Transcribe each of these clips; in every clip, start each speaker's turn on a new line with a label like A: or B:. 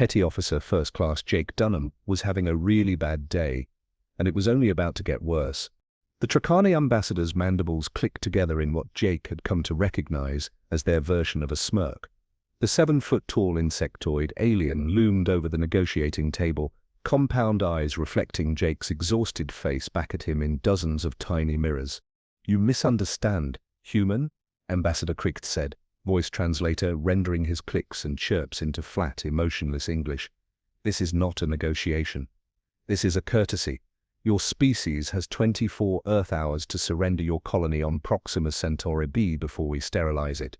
A: Petty Officer First Class Jake Dunham was having a really bad day, and it was only about to get worse. The Trakani ambassador's mandibles clicked together in what Jake had come to recognize as their version of a smirk. The 7-foot-tall insectoid alien loomed over the negotiating table, compound eyes reflecting Jake's exhausted face back at him in dozens of tiny mirrors. "You misunderstand, human," Ambassador Cricht said, voice translator rendering his clicks and chirps into flat, emotionless English. "This is not a negotiation. This is a courtesy. Your species has 24 Earth hours to surrender your colony on Proxima Centauri b before we sterilize it."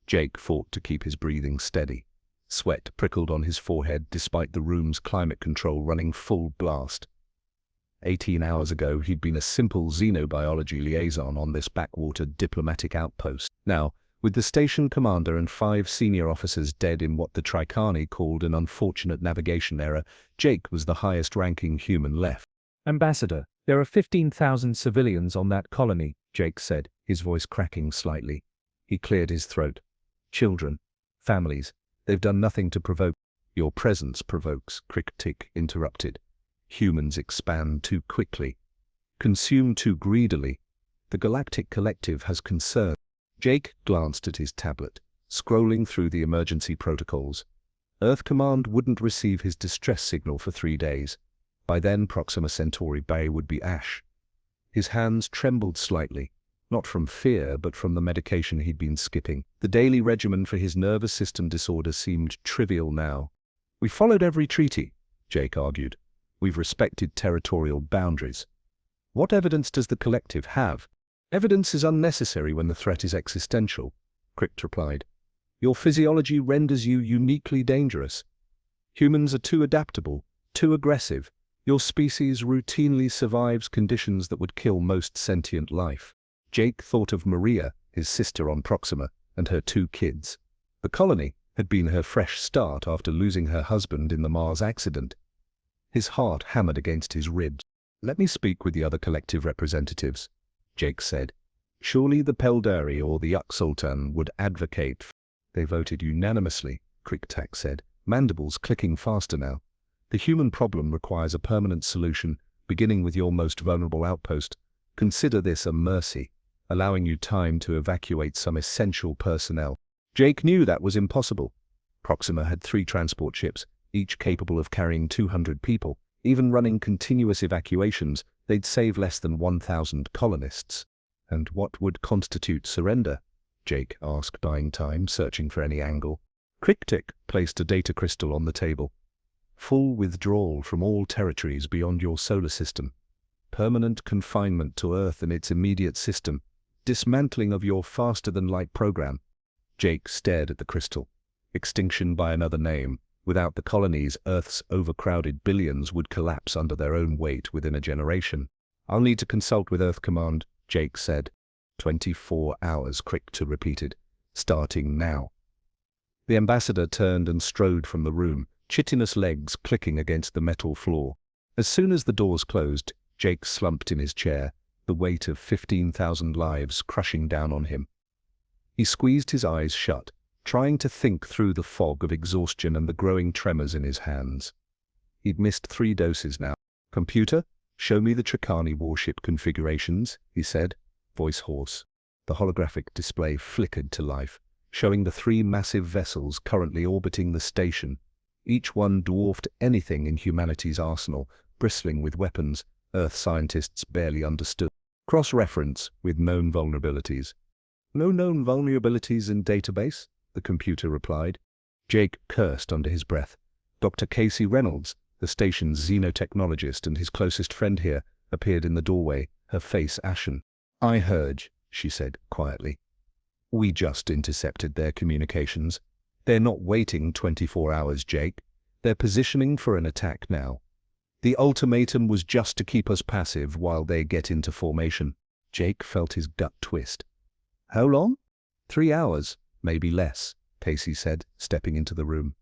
A: Jake fought to keep his breathing steady. Sweat prickled on his forehead despite the room's climate control running full blast. 18 hours ago, he'd been a simple xenobiology liaison on this backwater diplomatic outpost. Now, with the station commander and 5 senior officers dead in what the Trakani called an unfortunate navigation error, Jake was the highest-ranking human left.
B: "Ambassador, there are 15,000 civilians on that colony," Jake said, his voice cracking slightly. He cleared his throat. "Children, families, they've done nothing to provoke." "Your presence provokes," Cricht interrupted. "Humans expand too quickly, consume too greedily. The Galactic Collective has concern." Jake glanced at his tablet, scrolling through the emergency protocols. Earth Command wouldn't receive his distress signal for 3 days. By then, Proxima Centauri Bay would be ash. His hands trembled slightly, not from fear, but from the medication he'd been skipping. The daily regimen for his nervous system disorder seemed trivial now. "We followed every treaty," Jake argued. "We've respected territorial boundaries. What evidence does the Collective have?" "Evidence is unnecessary when the threat is existential," Cricht replied. "Your physiology renders you uniquely dangerous. Humans are too adaptable, too aggressive. Your species routinely survives conditions that would kill most sentient life." Jake thought of Maria, his sister on Proxima, and her 2 kids. The colony had been her fresh start after losing her husband in the Mars accident. His heart hammered against his ribs. "Let me speak with the other collective representatives," Jake said. "Surely the Peldari or the Uxultan would advocate." "They voted unanimously," Cricht said, mandibles clicking faster now. "The human problem requires a permanent solution, beginning with your most vulnerable outpost. Consider this a mercy, allowing you time to evacuate some essential personnel." Jake knew that was impossible. Proxima had 3 transport ships, each capable of carrying 200 people. Even running continuous evacuations, they'd save less than 1,000 colonists. "And what would constitute surrender?" Jake asked, buying time, searching for any angle. Cricht placed a data crystal on the table. "Full withdrawal from all territories beyond your solar system. Permanent confinement to Earth and its immediate system. Dismantling of your faster-than-light program." Jake stared at the crystal. Extinction by another name. Without the colonies, Earth's overcrowded billions would collapse under their own weight within a generation. "I'll need to consult with Earth Command," Jake said. 24 hours, Cricht repeated. "Starting now." The ambassador turned and strode from the room, chitinous legs clicking against the metal floor. As soon as the doors closed, Jake slumped in his chair, the weight of 15,000 lives crushing down on him. He squeezed his eyes shut, trying to think through the fog of exhaustion and the growing tremors in his hands. He'd missed 3 doses now. "Computer, show me the Trakani warship configurations," he said, voice hoarse. The holographic display flickered to life, showing the 3 massive vessels currently orbiting the station. Each one dwarfed anything in humanity's arsenal, bristling with weapons Earth scientists barely understood. Cross-reference with known vulnerabilities. "No known vulnerabilities in database," the computer replied. Jake cursed under his breath. Dr. Casey Reynolds, the station's xenotechnologist and his closest friend here, appeared in the doorway, her face ashen. "I heard," she said quietly. "We just intercepted their communications. They're not waiting 24 hours, Jake. They're positioning for an attack now. The ultimatum was just to keep us passive while they get into formation." Jake felt his gut twist. "How long?" 3 hours, maybe less," Casey said, stepping into the room.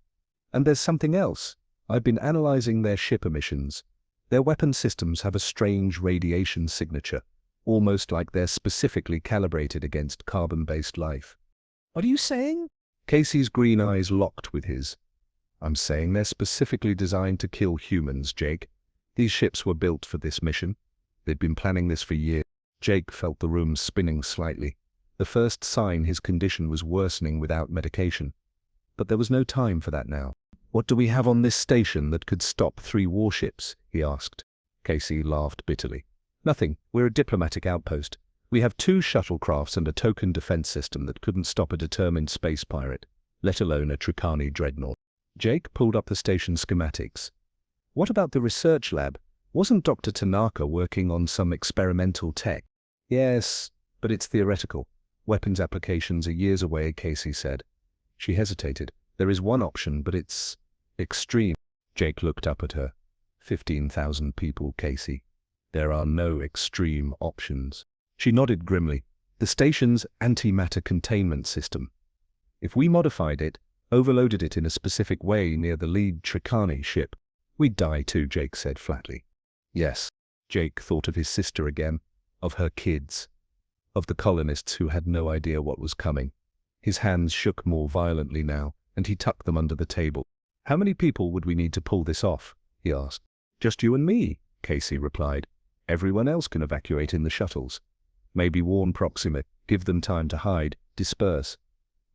B: "And there's something else. I've been analyzing their ship emissions. Their weapon systems have a strange radiation signature, almost like they're specifically calibrated against carbon-based life." "What are you saying?" Casey's green eyes locked with his.
A: I'm saying they're specifically designed to kill humans, Jake. These ships were built for this mission. They'd been planning this for years. Jake felt the room spinning slightly. The first sign his condition was worsening without medication. But there was no time for that now. What do we have on this station that could stop 3 warships? He asked. Casey laughed bitterly. Nothing. We're a diplomatic outpost. We have 2 shuttlecrafts and a token defense system that couldn't stop a determined space pirate, let alone a Tricani dreadnought. Jake pulled up the station schematics. What about the research lab? Wasn't Dr. Tanaka working on some experimental tech? Yes, but it's theoretical. Weapons applications are years away, Casey said. She hesitated. There is one option, but it's extreme. Jake looked up at her. 15,000 people, Casey. There are no extreme options. She nodded grimly. The station's antimatter containment system. If we modified it, overloaded it in a specific way near the lead Tricani ship, we'd die too, Jake said flatly. Yes. Jake thought of his sister again, of her kids, of the colonists who had no idea what was coming. His hands shook more violently now, and he tucked them under the table. How many people would we need to pull this off? He asked. Just you and me, Casey replied. Everyone else can evacuate in the shuttles. Maybe warn Proxima, give them time to hide, disperse.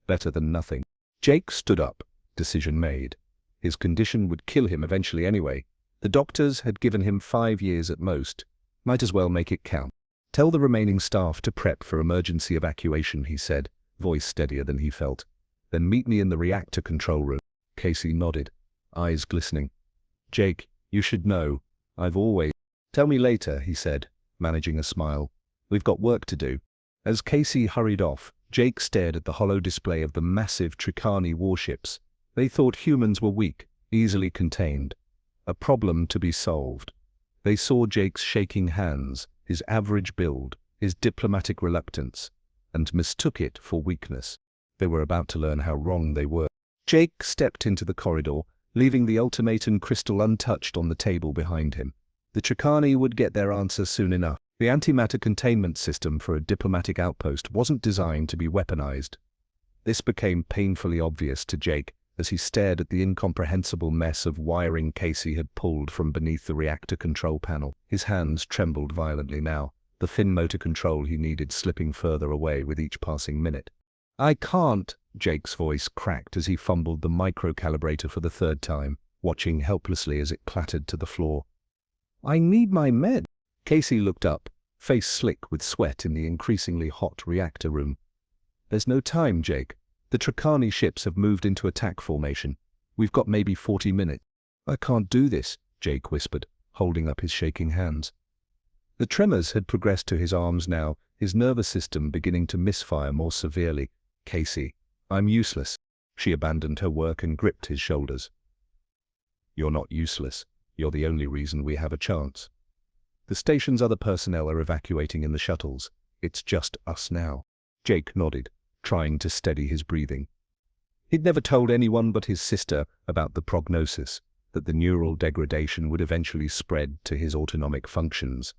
A: Better than nothing. Jake stood up, decision made. His condition would kill him eventually anyway. The doctors had given him 5 years at most. Might as well make it count. Tell the remaining staff to prep for emergency evacuation, he said, voice steadier than he felt. Then meet me in the reactor control room. Casey nodded, eyes glistening. Jake, you should know. I've always... Tell me later, he said, managing a smile. We've got work to do. As Casey hurried off, Jake stared at the hollow display of the massive Tricani warships. They thought humans were weak, easily contained. A problem to be solved. They saw Jake's shaking hands, his average build, his diplomatic reluctance, and mistook it for weakness. They were about to learn how wrong they were. Jake stepped into the corridor, leaving the ultimatum crystal untouched on the table behind him. The Tricani would get their answer soon enough. The antimatter containment system for a diplomatic outpost wasn't designed to be weaponized. This became painfully obvious to Jake as he stared at the incomprehensible mess of wiring Casey had pulled from beneath the reactor control panel. His hands trembled violently now, the thin motor control he needed slipping further away with each passing minute. I can't, Jake's voice cracked as he fumbled the microcalibrator for the 3rd time, watching helplessly as it clattered to the floor. I need my med. Casey looked up, face slick with sweat in the increasingly hot reactor room. There's no time, Jake. The Tricani ships have moved into attack formation. We've got maybe 40 minutes. I can't do this, Jake whispered, holding up his shaking hands. The tremors had progressed to his arms now, his nervous system beginning to misfire more severely. Casey, I'm useless. She abandoned her work and gripped his shoulders. You're not useless. You're the only reason we have a chance. The station's other personnel are evacuating in the shuttles. It's just us now. Jake nodded, trying to steady his breathing. He'd never told anyone but his sister about the prognosis, that the neural degradation would eventually spread to his autonomic functions,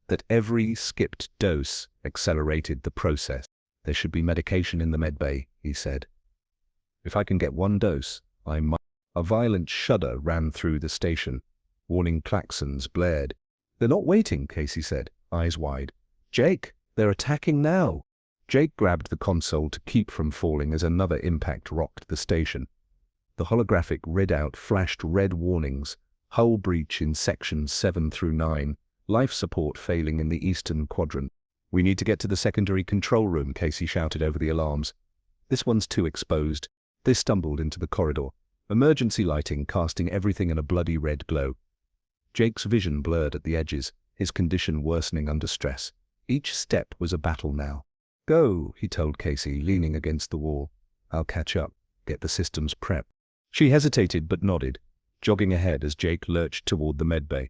A: that every skipped dose accelerated the process. There should be medication in the medbay, he said. If I can get 1 dose, I might. A violent shudder ran through the station. Warning klaxons blared. They're not waiting, Casey said, eyes wide. Jake, they're attacking now. Jake grabbed the console to keep from falling as another impact rocked the station. The holographic readout flashed red warnings: hull breach in sections 7 through 9, life support failing in the eastern quadrant. We need to get to the secondary control room, Casey shouted over the alarms. This one's too exposed. They stumbled into the corridor, emergency lighting casting everything in a bloody red glow. Jake's vision blurred at the edges, his condition worsening under stress. Each step was a battle now. Go, he told Casey, leaning against the wall. I'll catch up, get the systems prepped. She hesitated but nodded, jogging ahead as Jake lurched toward the medbay.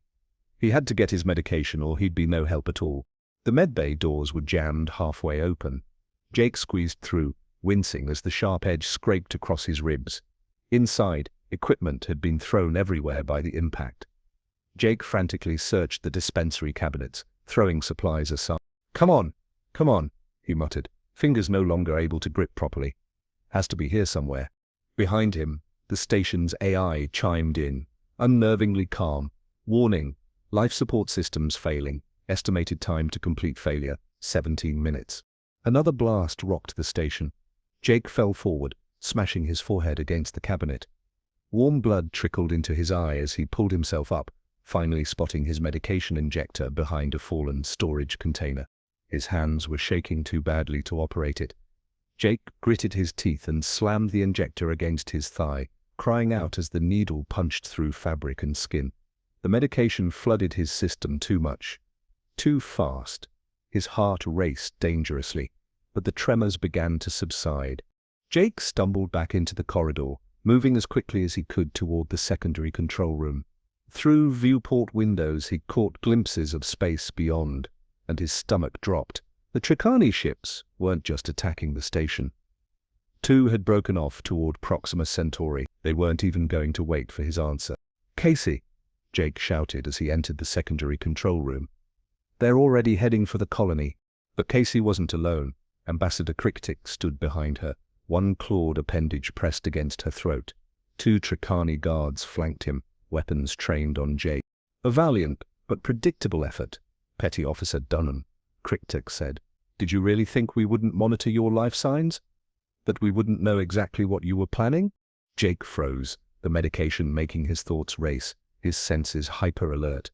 A: He had to get his medication or he'd be no help at all. The medbay doors were jammed halfway open. Jake squeezed through, wincing as the sharp edge scraped across his ribs. Inside, equipment had been thrown everywhere by the impact. Jake frantically searched the dispensary cabinets, throwing supplies aside. Come on, he muttered, fingers no longer able to grip properly. Has to be here somewhere. Behind him, The station's AI chimed in, unnervingly calm. Warning, life support systems failing. Estimated time to complete failure, 17 minutes. Another blast rocked the station. Jake fell forward, smashing his forehead against the cabinet. Warm blood trickled into his eye as he pulled himself up, finally spotting his medication injector behind a fallen storage container. His hands were shaking too badly to operate it. Jake gritted his teeth and slammed the injector against his thigh, crying out as the needle punched through fabric and skin. The medication flooded his system too much. Too fast. His heart raced dangerously, but the tremors began to subside. Jake stumbled back into the corridor, moving as quickly as he could toward the secondary control room. Through viewport windows he caught glimpses of space beyond, and his stomach dropped. The Tricani ships weren't just attacking the station. Two had broken off toward Proxima Centauri. They weren't even going to wait for his answer. "Casey!" Jake shouted as he entered the secondary control room. "They're already heading for the colony." But Casey wasn't alone. Ambassador Crichtic stood behind her, one clawed appendage pressed against her throat. Two Tricani guards flanked him, weapons trained on Jake. "A valiant but predictable effort, Petty Officer Dunham," Crichtic said. "Did you really think we wouldn't monitor your life signs? That we wouldn't know exactly what you were planning?" Jake froze, the medication making his thoughts race, his senses hyper-alert.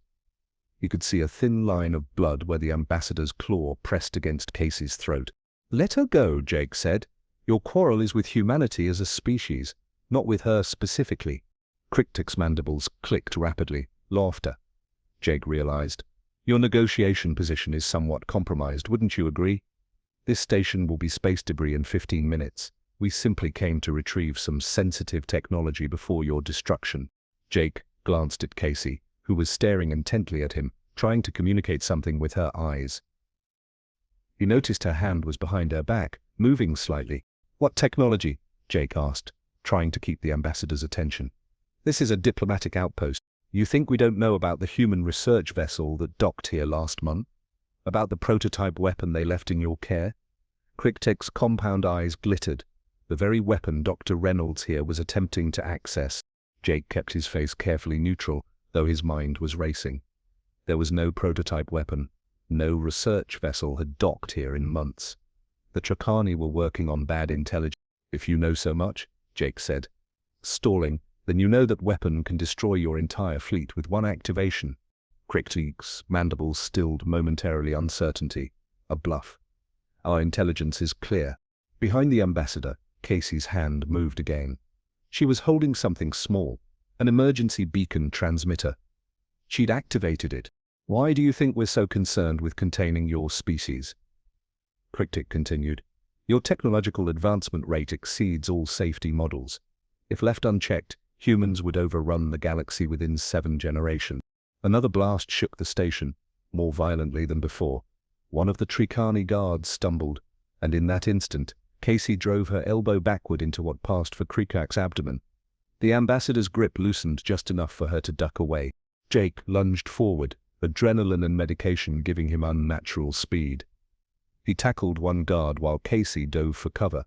A: He could see a thin line of blood where the ambassador's claw pressed against Casey's throat. "Let her go," Jake said. "Your quarrel is with humanity as a species, not with her specifically." Crichtic's mandibles clicked rapidly. Laughter. Jake realized. "Your negotiation position is somewhat compromised, wouldn't you agree? This station will be space debris in 15 minutes. We simply came to retrieve some sensitive technology before your destruction." Jake glanced at Casey, who was staring intently at him, trying to communicate something with her eyes. He noticed her hand was behind her back, moving slightly. "What technology?" Jake asked, trying to keep the ambassador's attention. "This is a diplomatic outpost. You think we don't know about the human research vessel that docked here last month? About the prototype weapon they left in your care?" Crichtic's compound eyes glittered. The very weapon Dr. Reynolds here was attempting to access. Jake kept his face carefully neutral, though his mind was racing. There was no prototype weapon. No research vessel had docked here in months. The Tricani were working on bad intelligence. "If you know so much," Jake said, stalling, "then you know that weapon can destroy your entire fleet with one activation." Crichtic's mandibles stilled momentarily uncertainty. "A bluff. Our intelligence is clear." Behind the ambassador, Casey's hand moved again. She was holding something small, an emergency beacon transmitter. She'd activated it. "Why do you think we're so concerned with containing your species?" Crichtic continued. "Your technological advancement rate exceeds all safety models. If left unchecked, humans would overrun the galaxy within 7 generations." Another blast shook the station, more violently than before. One of the Tricani guards stumbled, and in that instant, Casey drove her elbow backward into what passed for Crichtic's abdomen. The ambassador's grip loosened just enough for her to duck away. Jake lunged forward, adrenaline and medication giving him unnatural speed. He tackled one guard while Casey dove for cover.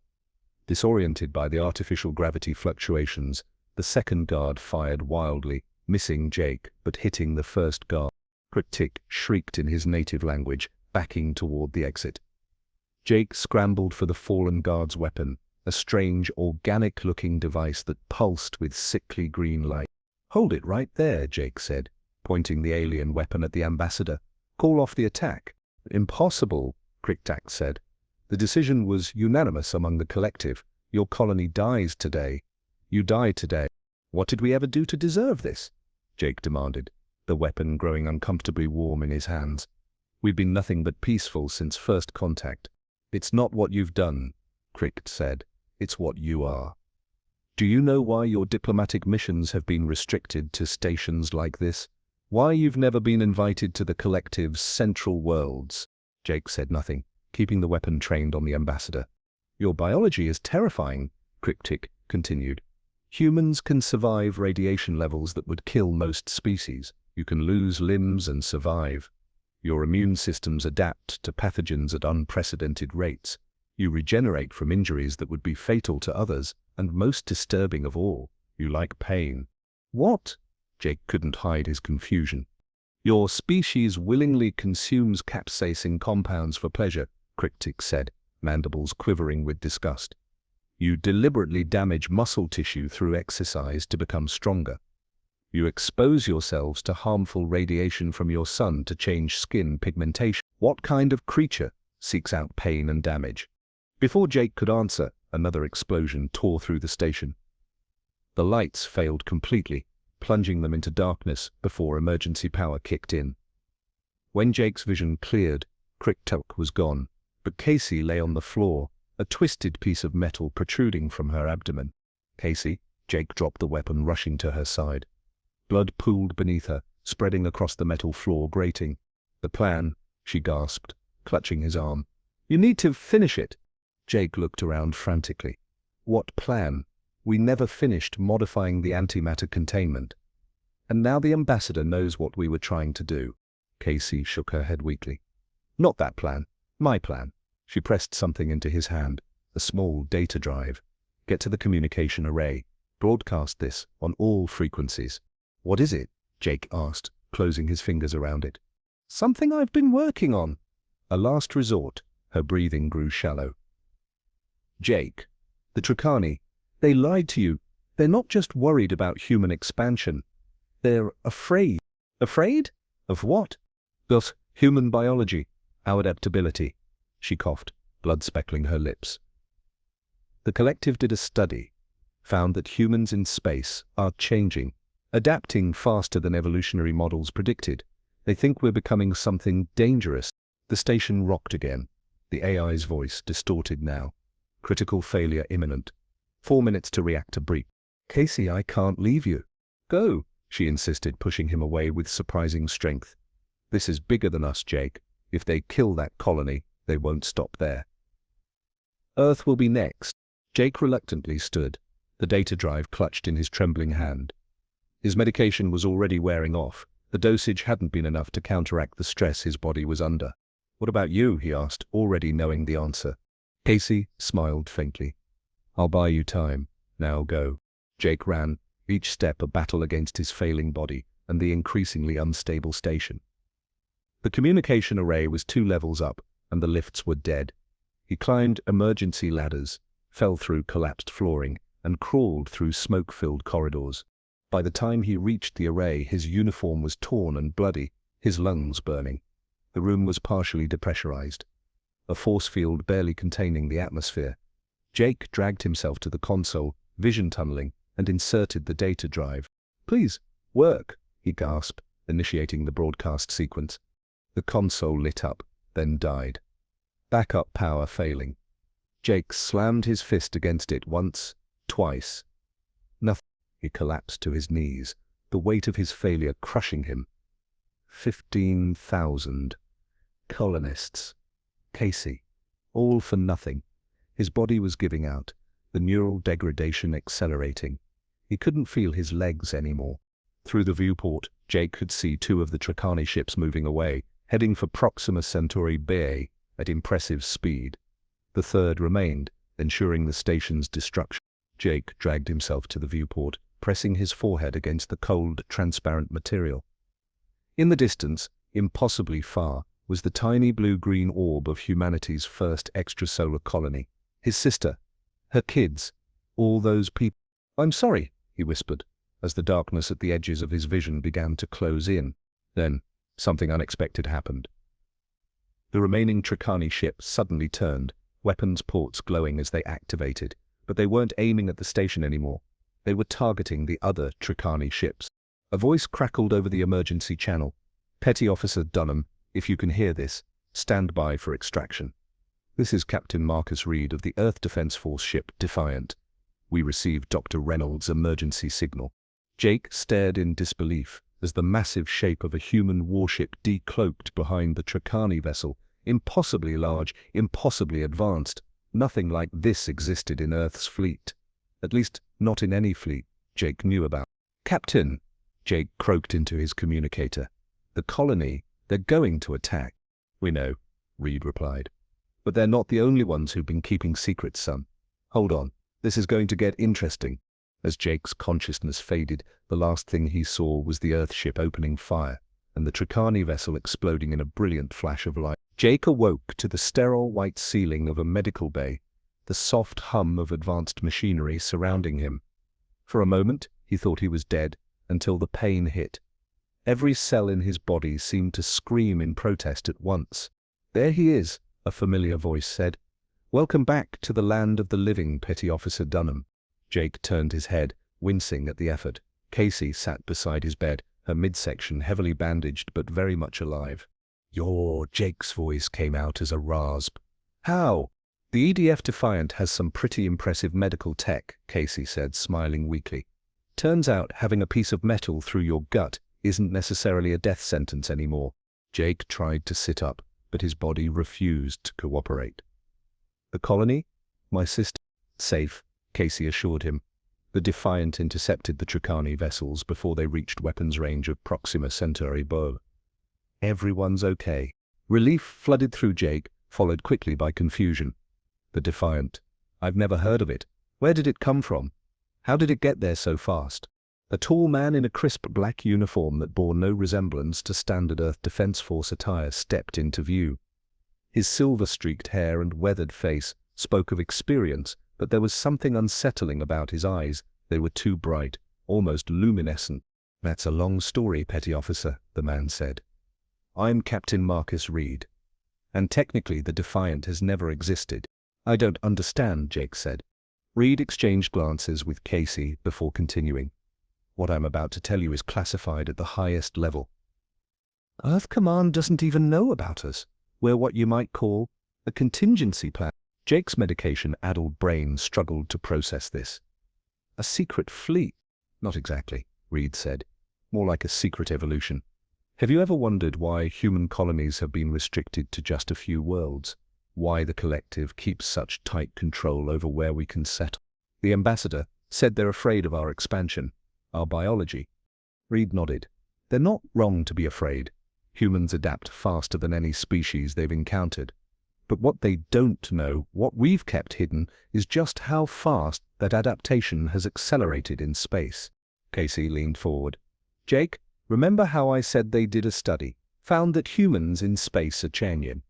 A: Disoriented by the artificial gravity fluctuations, the second guard fired wildly, missing Jake but hitting the first guard. Crichtic shrieked in his native language, backing toward the exit. Jake scrambled for the fallen guard's weapon, a strange, organic-looking device that pulsed with sickly green light. "Hold it right there," Jake said, pointing the alien weapon at the ambassador. "Call off the attack." "Impossible," Crichtic said. "The decision was unanimous among the collective. Your colony dies today. You die today." "What did we ever do to deserve this?" Jake demanded, the weapon growing uncomfortably warm in his hands. "We've been nothing but peaceful since first contact." "It's not what you've done," Crichtic said. "It's what you are." "Do you know why your diplomatic missions have been restricted to stations like this? Why you've never been invited to the collective's central worlds?" Jake said nothing, keeping the weapon trained on the ambassador. "Your biology is terrifying," Crichtic continued. "Humans can survive radiation levels that would kill most species. You can lose limbs and survive. Your immune systems adapt to pathogens at unprecedented rates. You regenerate from injuries that would be fatal to others, and most disturbing of all, You like pain. What? Jake couldn't hide his confusion. Your species willingly consumes capsaicin compounds for pleasure, Cryptic said, mandibles quivering with disgust. You deliberately damage muscle tissue through exercise to become stronger. You expose yourselves to harmful radiation from your sun to change skin pigmentation. What kind of creature seeks out pain and damage? Before Jake could answer, another explosion tore through the station. The lights failed completely, plunging them into darkness before emergency power kicked in. When Jake's vision cleared, Cryptic was gone, but Casey lay on the floor, a twisted piece of metal protruding from her abdomen. Casey, Jake dropped the weapon, rushing to her side. Blood pooled beneath her, spreading across the metal floor grating. The plan, she gasped, clutching his arm. You need to finish it. Jake looked around frantically. What plan? We never finished modifying the antimatter containment. And now the ambassador knows what we were trying to do. Casey shook her head weakly. Not that plan. My plan. She pressed something into his hand, a small data drive. Get to the communication array. Broadcast this on all frequencies. What is it? Jake asked, closing his fingers around it. Something I've been working on. A last resort. Her breathing grew shallow. Jake, the Tricani, they lied to you. They're not just worried about human expansion. They're afraid. Afraid? Of what? Of human biology, our adaptability. She coughed, blood speckling her lips. The collective did a study, found that humans in space are changing, adapting faster than evolutionary models predicted. They think we're becoming something dangerous. The station rocked again, the AI's voice distorted now. Critical failure imminent. 4 minutes to reactor breach. Casey, I can't leave you. Go, she insisted, pushing him away with surprising strength. This is bigger than us, Jake. If they kill that colony, they won't stop there. Earth will be next. Jake reluctantly stood, the data drive clutched in his trembling hand. His medication was already wearing off. The dosage hadn't been enough to counteract the stress his body was under. What about you? He asked, already knowing the answer. Casey smiled faintly. I'll buy you time. Now go. Jake ran, each step a battle against his failing body and the increasingly unstable station. The communication array was 2 levels up, and the lifts were dead. He climbed emergency ladders, fell through collapsed flooring, and crawled through smoke-filled corridors. By the time he reached the array, his uniform was torn and bloody, his lungs burning. The room was partially depressurized, a force field barely containing the atmosphere. Jake dragged himself to the console, vision tunneling, and inserted the data drive. Please, work, he gasped, initiating the broadcast sequence. The console lit up, then died. Backup power failing. Jake slammed his fist against it once, twice. Nothing. He collapsed to his knees, the weight of his failure crushing him. 15,000 colonists. Casey. All for nothing. His body was giving out, the neural degradation accelerating. He couldn't feel his legs anymore. Through the viewport, Jake could see 2 of the Tricani ships moving away, heading for Proxima Centauri Bay at impressive speed. The third remained, ensuring the station's destruction. Jake dragged himself to the viewport, pressing his forehead against the cold, transparent material. In the distance, impossibly far, was the tiny blue-green orb of humanity's first extrasolar colony. His sister, her kids, all those people. I'm sorry, he whispered, as the darkness at the edges of his vision began to close in. Then, something unexpected happened. The remaining Tricani ships suddenly turned, weapons ports glowing as they activated, but they weren't aiming at the station anymore. They were targeting the other Tricani ships. A voice crackled over the emergency channel. Petty Officer Dunham, if you can hear this, stand by for extraction. This is Captain Marcus Reed of the Earth Defense Force ship Defiant. We received Dr. Reynolds' emergency signal. Jake stared in disbelief as the massive shape of a human warship decloaked behind the Tricani vessel, impossibly large, impossibly advanced. Nothing like this existed in Earth's fleet. At least, not in any fleet Jake knew about. Captain, Jake croaked into his communicator. The colony, they're going to attack. We know, Reed replied. But they're not the only ones who've been keeping secrets, son. Hold on, this is going to get interesting. As Jake's consciousness faded, the last thing he saw was the Earthship opening fire, and the Tricani vessel exploding in a brilliant flash of light. Jake awoke to the sterile white ceiling of a medical bay, the soft hum of advanced machinery surrounding him. For a moment, he thought he was dead, until the pain hit. Every cell in his body seemed to scream in protest at once. "There he is," a familiar voice said. "Welcome back to the land of the living, Petty Officer Dunham." Jake turned his head, wincing at the effort. Casey sat beside his bed, her midsection heavily bandaged but very much alive. Jake's voice came out as a rasp. "How?" "The EDF Defiant has some pretty impressive medical tech," Casey said, smiling weakly. "Turns out having a piece of metal through your gut isn't necessarily a death sentence anymore." Jake tried to sit up, but his body refused to cooperate. "The colony? My sister?" "Safe," Casey assured him. The Defiant intercepted the Tricani vessels before they reached weapons range of Proxima Centauri Bo. "Everyone's okay." Relief flooded through Jake, followed quickly by confusion. The Defiant. "I've never heard of it. Where did it come from? How did it get there so fast?" A tall man in a crisp black uniform that bore no resemblance to standard Earth Defense Force attire stepped into view. His silver-streaked hair and weathered face spoke of experience, but there was something unsettling about his eyes. They were too bright, almost luminescent. "That's a long story, Petty Officer," the man said. "I'm Captain Marcus Reed, and technically the Defiant has never existed." "I don't understand," Jake said. Reed exchanged glances with Casey before continuing. "What I'm about to tell you is classified at the highest level. Earth Command doesn't even know about us. We're what you might call a contingency plan." Jake's medication-addled brain struggled to process this. "A secret fleet?" "Not exactly," Reed said. "More like a secret evolution. Have you ever wondered why human colonies have been restricted to just a few worlds? Why the collective keeps such tight control over where we can settle?" The ambassador said they're afraid of our expansion, our biology. Reed nodded. "They're not wrong to be afraid. Humans adapt faster than any species they've encountered. But what they don't know, what we've kept hidden, is just how fast that adaptation has accelerated in space." Casey leaned forward. "Jake, remember how I said they did a study, found that humans in space are changing?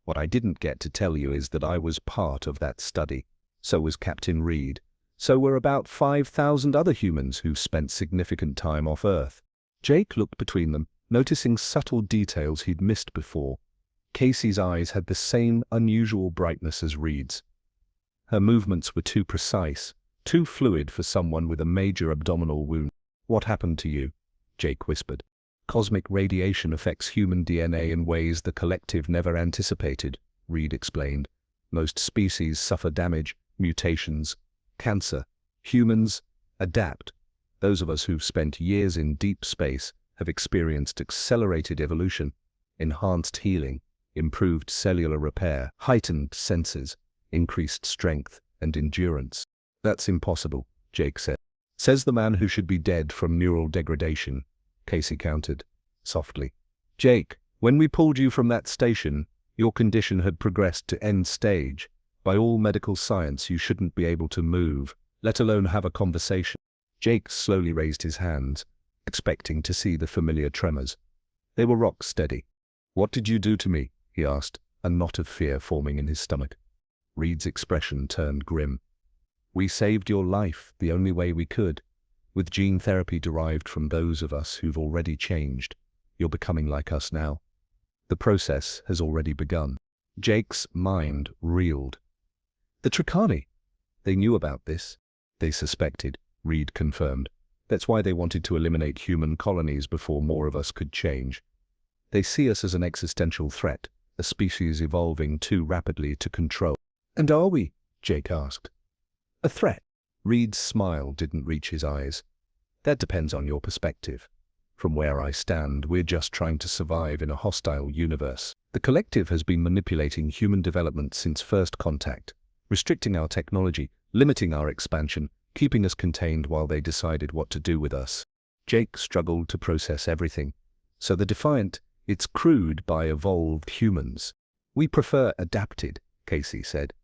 A: What I didn't get to tell you is that I was part of that study. So was Captain Reed. So were about 5,000 other humans who've spent significant time off Earth." Jake looked between them, noticing subtle details he'd missed before. Casey's eyes had the same unusual brightness as Reed's. Her movements were too precise, too fluid for someone with a major abdominal wound. "What happened to you?" Jake whispered. "Cosmic radiation affects human DNA in ways the collective never anticipated," Reed explained. "Most species suffer damage, mutations, cancer. Humans adapt. Those of us who've spent years in deep space have experienced accelerated evolution, enhanced healing, improved cellular repair, heightened senses, increased strength and endurance." "That's impossible," Jake said. "Says the man who should be dead from neural degradation," Casey countered, softly. "Jake, when we pulled you from that station, your condition had progressed to end stage. By all medical science, you shouldn't be able to move, let alone have a conversation." Jake slowly raised his hands, expecting to see the familiar tremors. They were rock steady. "What did you do to me?" he asked, a knot of fear forming in his stomach. Reed's expression turned grim. "We saved your life the only way we could. With gene therapy derived from those of us who've already changed. You're becoming like us now. The process has already begun." Jake's mind reeled. "The Tricani. They knew about this." "They suspected," Reed confirmed. "That's why they wanted to eliminate human colonies before more of us could change. They see us as an existential threat, a species evolving too rapidly to control." "And are we?" Jake asked. "A threat?" Reed's smile didn't reach his eyes. "That depends on your perspective. From where I stand, we're just trying to survive in a hostile universe. The collective has been manipulating human development since first contact, restricting our technology, limiting our expansion, keeping us contained while they decided what to do with us." Jake struggled to process everything. "So the Defiant, it's crewed by evolved humans." "We prefer adapted," Casey said.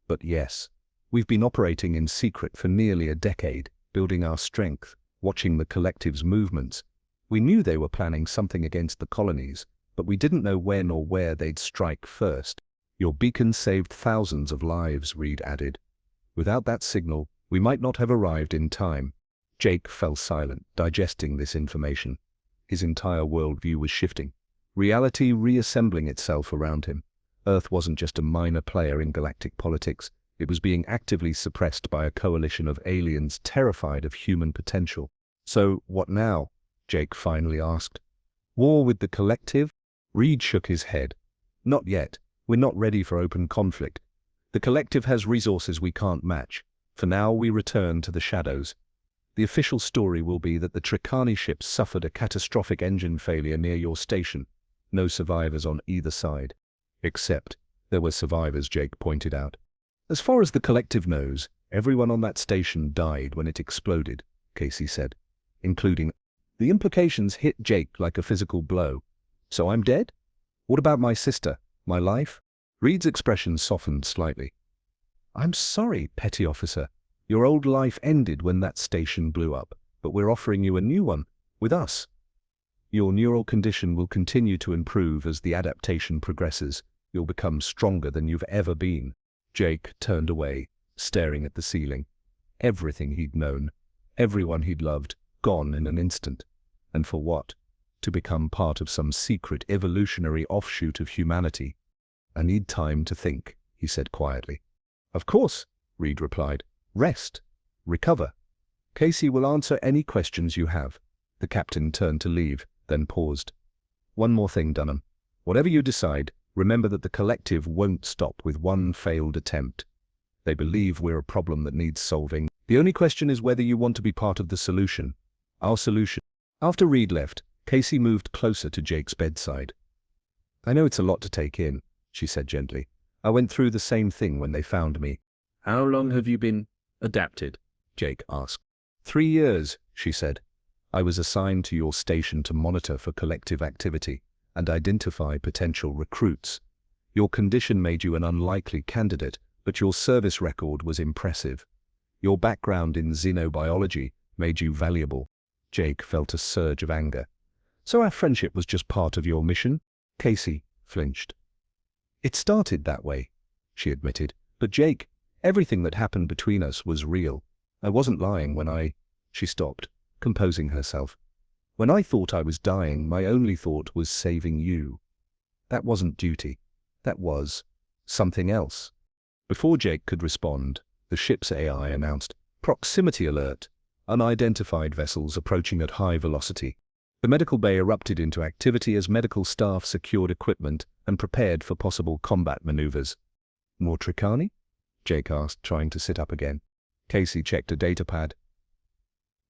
A: "But yes, we've been operating in secret for nearly a decade. building our strength, watching the collective's movements. We knew they were planning something against the colonies, but we didn't know when or where they'd strike first. Your beacon saved thousands of lives, Reed added. Without that signal, we might not have arrived in time. Jake fell silent, digesting this information. His entire worldview was shifting, reality reassembling itself around him. Earth wasn't just a minor player in galactic politics, it was being actively suppressed by a coalition of aliens terrified of human potential. So, what now? Jake finally asked. War with the collective? Reed shook his head. Not yet. We're not ready for open conflict. The collective has resources we can't match. For now, we return to the shadows. The official story will be that the Tricani ships suffered a catastrophic engine failure near your station. No survivors on either side. Except, there were survivors, Jake pointed out. As far as the collective knows, everyone on that station died when it exploded, Casey said, including. The implications hit Jake like a physical blow. So I'm dead? What about my sister? My life? Reed's expression softened slightly. I'm sorry, petty officer. Your old life ended when that station blew up, but we're offering you a new one, with us. Your neural condition will continue to improve as the adaptation progresses. You'll become stronger than you've ever been. Jake turned away, staring at the ceiling. Everything he'd known, everyone he'd loved, gone in an instant. And for what? To become part of some secret evolutionary offshoot of humanity. I need time to think, he said quietly. Of course, Reed replied. Rest. Recover. Casey will answer any questions you have. The captain turned to leave, then paused. One more thing, Dunham. Whatever you decide, remember that the collective won't stop with one failed attempt. They believe we're a problem that needs solving. The only question is whether you want to be part of the solution. Our solution. After Reed left, Casey moved closer to Jake's bedside. I know it's a lot to take in, she said gently. I went through the same thing when they found me.
B: How long have you been adapted? Jake asked.
A: 3 years, she said. I was assigned to your station to monitor for collective activity and identify potential recruits. Your condition made you an unlikely candidate, but your service record was impressive. Your background in xenobiology made you valuable. Jake felt a surge of anger. So our friendship was just part of your mission? Casey flinched. It started that way, she admitted. But Jake, everything that happened between us was real. I wasn't lying when She stopped, composing herself. When I thought I was dying, my only thought was saving you. That wasn't duty. That was something else. Before Jake could respond, the ship's AI announced, Proximity alert. Unidentified vessels approaching at high velocity. The medical bay erupted into activity as medical staff secured equipment and prepared for possible combat maneuvers. More Tricani? Jake asked, trying to sit up again. Casey checked a datapad.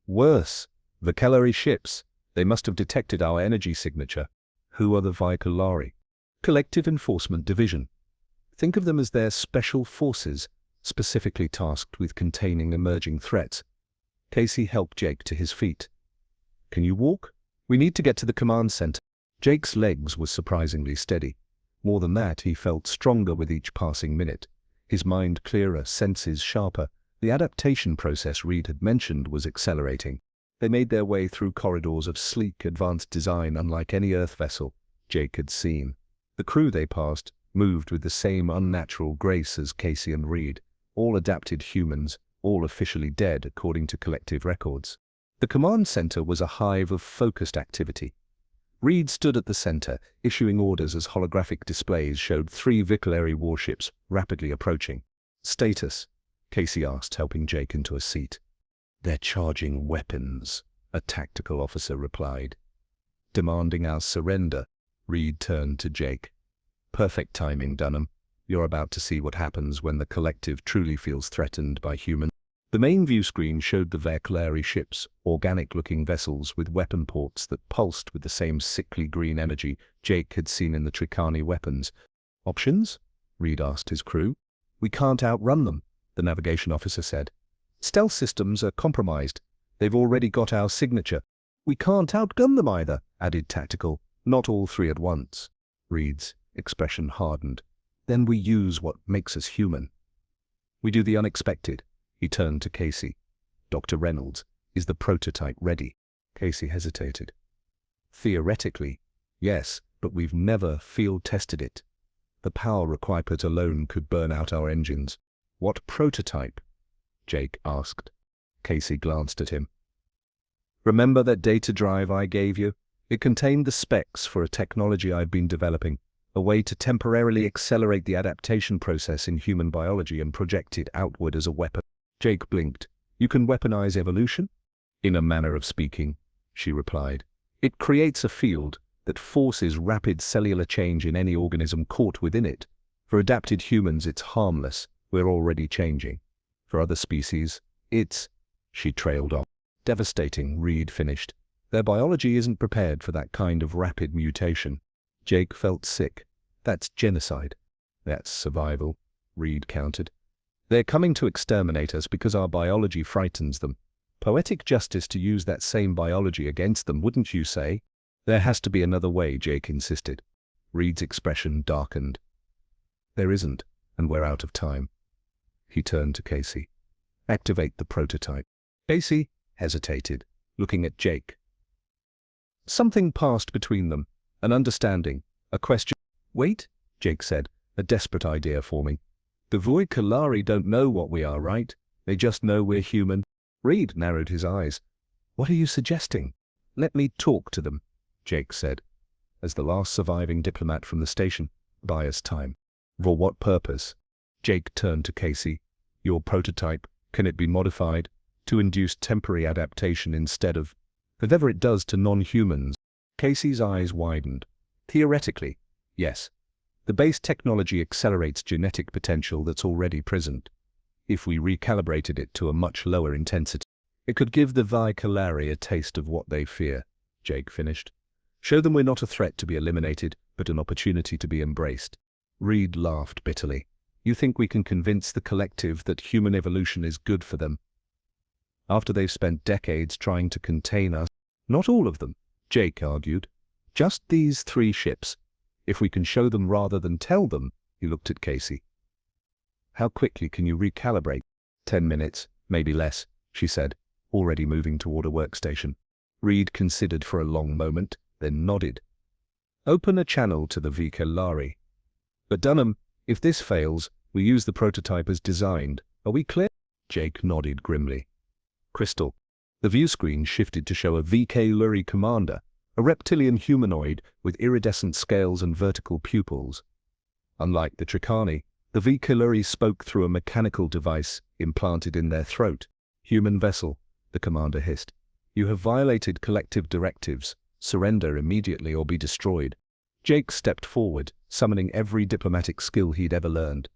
A: Worse. Vocellary ships. They must have detected our energy signature. Who are the Vicellari? Collective Enforcement Division. Think of them as their special forces, specifically tasked with containing emerging threats. Casey helped Jake to his feet. Can you walk? We need to get to the command center. Jake's legs were surprisingly steady. More than that, he felt stronger with each passing minute. His mind clearer, senses sharper. The adaptation process Reed had mentioned was accelerating. They made their way through corridors of sleek, advanced design unlike any Earth vessel Jake had seen. The crew they passed moved with the same unnatural grace as Casey and Reed, all adapted humans, all officially dead according to collective records. The command center was a hive of focused activity. Reed stood at the center, issuing orders as holographic displays showed 3 Vicellary warships rapidly approaching. Status? Casey asked, helping Jake into a seat. They're charging weapons, a tactical officer replied. Demanding our surrender, Reed turned to Jake. Perfect timing, Dunham. You're about to see what happens when the collective truly feels threatened by humans. The main view screen showed the Vicellary ships, organic-looking vessels with weapon ports that pulsed with the same sickly green energy Jake had seen in the Tricani weapons. Options? Reed asked his crew. We can't outrun them, the navigation officer said. Stealth systems are compromised. They've already got our signature. We can't outgun them either, added Tactical. Not all 3 at once. Reed's expression hardened. Then we use what makes us human. We do the unexpected. He turned to Casey. Dr. Reynolds, is the prototype ready? Casey hesitated. Theoretically, yes, but we've never field-tested it. The power required alone could burn out our engines. What prototype? Jake asked. Casey glanced at him. Remember that data drive I gave you? It contained the specs for a technology I've been developing, a way to temporarily accelerate the adaptation process in human biology and project it outward as a weapon. Jake blinked. You can weaponize evolution? In a manner of speaking, she replied. It creates a field that forces rapid cellular change in any organism caught within it. For adapted humans, it's harmless. We're already changing. For other species, it's, she trailed on. Devastating, Reed finished. Their biology isn't prepared for that kind of rapid mutation. Jake felt sick. That's genocide. That's survival, Reed countered. They're coming to exterminate us because our biology frightens them. Poetic justice to use that same biology against them, wouldn't you say? There has to be another way, Jake insisted. Reed's expression darkened. There isn't, and we're out of time. He turned to Casey. Activate the prototype. Casey hesitated, looking at Jake. Something passed between them, an understanding, a question. Wait, Jake said, a desperate idea forming. The Voikalari don't know what we are, right? They just know we're human. Reed narrowed his eyes. What are you suggesting? Let me talk to them, Jake said. As the last surviving diplomat from the station, buy us time. For what purpose? Jake turned to Casey. Your prototype, can it be modified to induce temporary adaptation instead of whatever it does to non-humans? Casey's eyes widened. Theoretically, yes. The base technology accelerates genetic potential that's already present. If we recalibrated it to a much lower intensity, it could give the Voikalari a taste of what they fear, Jake finished. Show them we're not a threat to be eliminated, but an opportunity to be embraced. Reed laughed bitterly. You think we can convince the collective that human evolution is good for them? After they've spent decades trying to contain us? Not all of them, Jake argued. Just these 3 ships. If we can show them rather than tell them, he looked at Casey. How quickly can you recalibrate? 10 minutes, maybe less, she said, already moving toward a workstation. Reed considered for a long moment, then nodded. Open a channel to the Voikalari. But Dunham, if this fails, we use the prototype as designed. Are we clear? Jake nodded grimly. Crystal. The view screen shifted to show a Voikalari commander, a reptilian humanoid with iridescent scales and vertical pupils. Unlike the Tricani, the Voikalari spoke through a mechanical device implanted in their throat. Human vessel, the commander hissed. You have violated collective directives. Surrender immediately or be destroyed. Jake stepped forward, summoning every diplomatic skill he'd ever learned.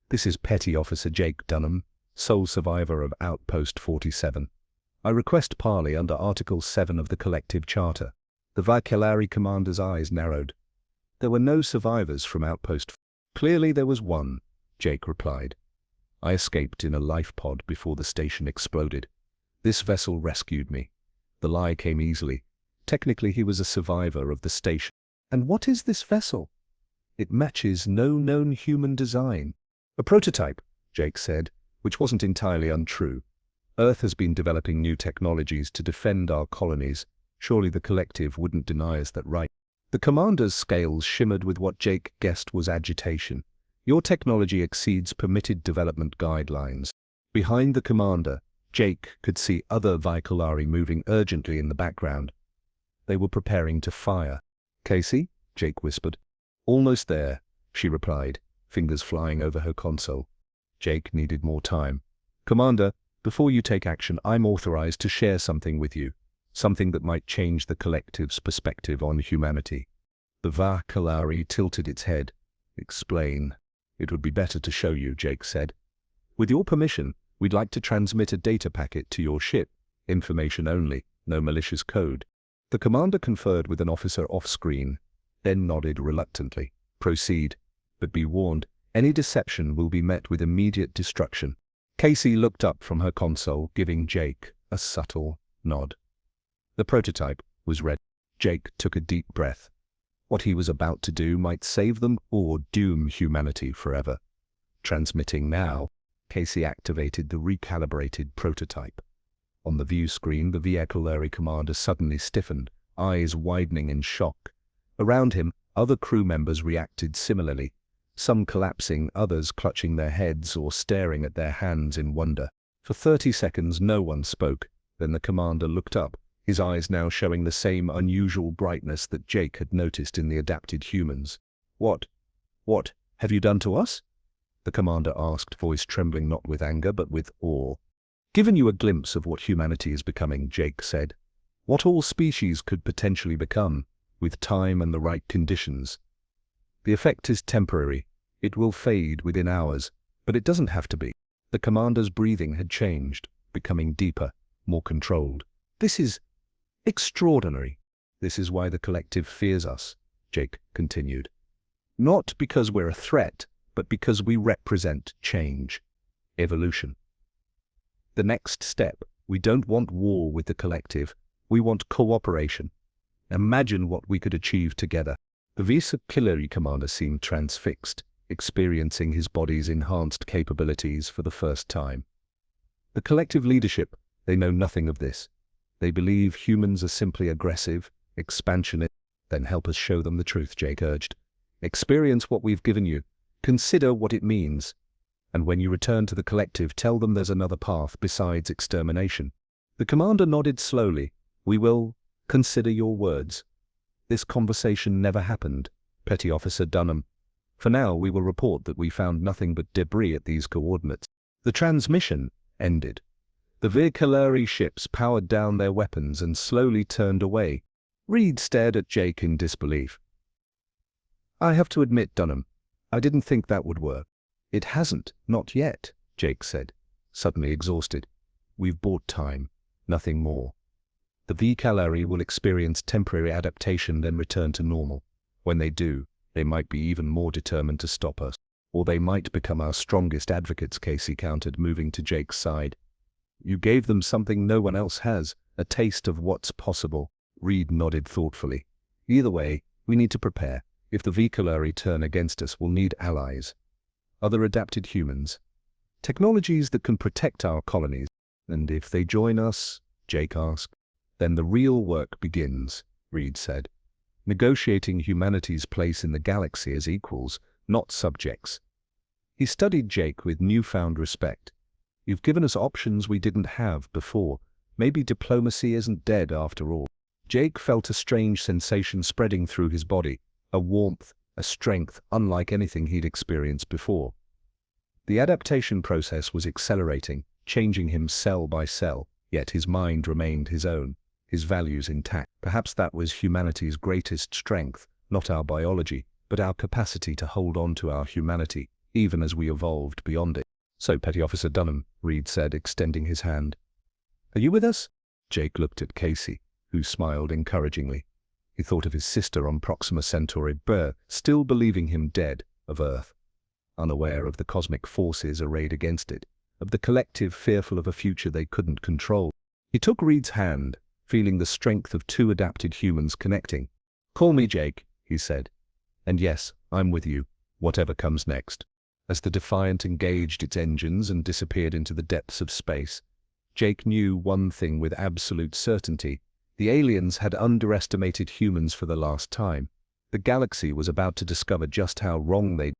A: This is Petty Officer Jake Dunham, sole survivor of Outpost 47. I request parley under Article 7 of the Collective Charter. The Voikalari commander's eyes narrowed. There were no survivors from Outpost. Clearly there was one, Jake replied. I escaped in a life pod before the station exploded. This vessel rescued me. The lie came easily. Technically he was a survivor of the station. And what is this vessel? It matches no known human design. A prototype, Jake said, which wasn't entirely untrue. Earth has been developing new technologies to defend our colonies. Surely the collective wouldn't deny us that right. The commander's scales shimmered with what Jake guessed was agitation. Your technology exceeds permitted development guidelines. Behind the commander, Jake could see other Voikalari moving urgently in the background. They were preparing to fire. Casey? Jake whispered. Almost there, she replied, fingers flying over her console. Jake needed more time. Commander, before you take action, I'm authorized to share something with you. Something that might change the collective's perspective on humanity. The Voikalari tilted its head. Explain. It would be better to show you, Jake said. With your permission, we'd like to transmit a data packet to your ship. Information only, no malicious code. The commander conferred with an officer off-screen, then nodded reluctantly. Proceed. But be warned, any deception will be met with immediate destruction. Casey looked up from her console, giving Jake a subtle nod. The prototype was ready. Jake took a deep breath. What he was about to do might save them or doom humanity forever. Transmitting now, Casey activated the recalibrated prototype. On the view screen, the vehicular commander suddenly stiffened, eyes widening in shock. Around him, other crew members reacted similarly, some collapsing, others clutching their heads or staring at their hands in wonder. For 30 seconds no one spoke, then the commander looked up, his eyes now showing the same unusual brightness that Jake had noticed in the adapted humans. What have you done to us?" the commander asked, voice trembling not with anger but with awe. "Given you a glimpse of what humanity is becoming," Jake said. "What all species could potentially become, with time and the right conditions. The effect is temporary. It will fade within hours, but it doesn't have to be." The commander's breathing had changed, becoming deeper, more controlled. "This is extraordinary. This is why the collective fears us," Jake continued. "Not because we're a threat, but because we represent change, evolution. The next step, we don't want war with the collective, we want cooperation. Imagine what we could achieve together." The vehicular commander seemed transfixed, experiencing his body's enhanced capabilities for the first time. The collective leadership, they know nothing of this. They believe humans are simply aggressive, expansionist. "Then help us show them the truth," Jake urged. "Experience what we've given you. Consider what it means. And when you return to the collective, tell them there's another path besides extermination." The commander nodded slowly. "We will consider your words. This conversation never happened, Petty Officer Dunham. For now, we will report that we found nothing but debris at these coordinates." The transmission ended. The vehicular ships powered down their weapons and slowly turned away. Reed stared at Jake in disbelief. "I have to admit, Dunham, I didn't think that would work." "It hasn't, not yet," Jake said, suddenly exhausted. "We've bought time, nothing more. The vehicular will experience temporary adaptation, then return to normal. When they do, they might be even more determined to stop us. Or they might become our strongest advocates," Casey countered, moving to Jake's side. "You gave them something no one else has, a taste of what's possible." Reed nodded thoughtfully. "Either way, we need to prepare. If the vehicular turn against us, we'll need allies. Other adapted humans. Technologies that can protect our colonies. And if they join us," Jake asked, "then the real work begins," Reed said. "Negotiating humanity's place in the galaxy as equals, not subjects." He studied Jake with newfound respect. "You've given us options we didn't have before. Maybe diplomacy isn't dead after all." Jake felt a strange sensation spreading through his body, a warmth, a strength unlike anything he'd experienced before. The adaptation process was accelerating, changing him cell by cell, yet his mind remained his own, his values intact. Perhaps that was humanity's greatest strength, not our biology, but our capacity to hold on to our humanity, even as we evolved beyond it. "So, Petty Officer Dunham," Reed said, extending his hand. "Are you with us?" Jake looked at Casey, who smiled encouragingly. He thought of his sister on Proxima Centauri, Burr, still believing him dead, of Earth, unaware of the cosmic forces arrayed against it, of the collective fearful of a future they couldn't control. He took Reed's hand, feeling the strength of two adapted humans connecting. "Call me Jake," he said. "And yes, I'm with you, whatever comes next." As the Defiant engaged its engines and disappeared into the depths of space, Jake knew one thing with absolute certainty. The aliens had underestimated humans for the last time. The galaxy was about to discover just how wrong they'd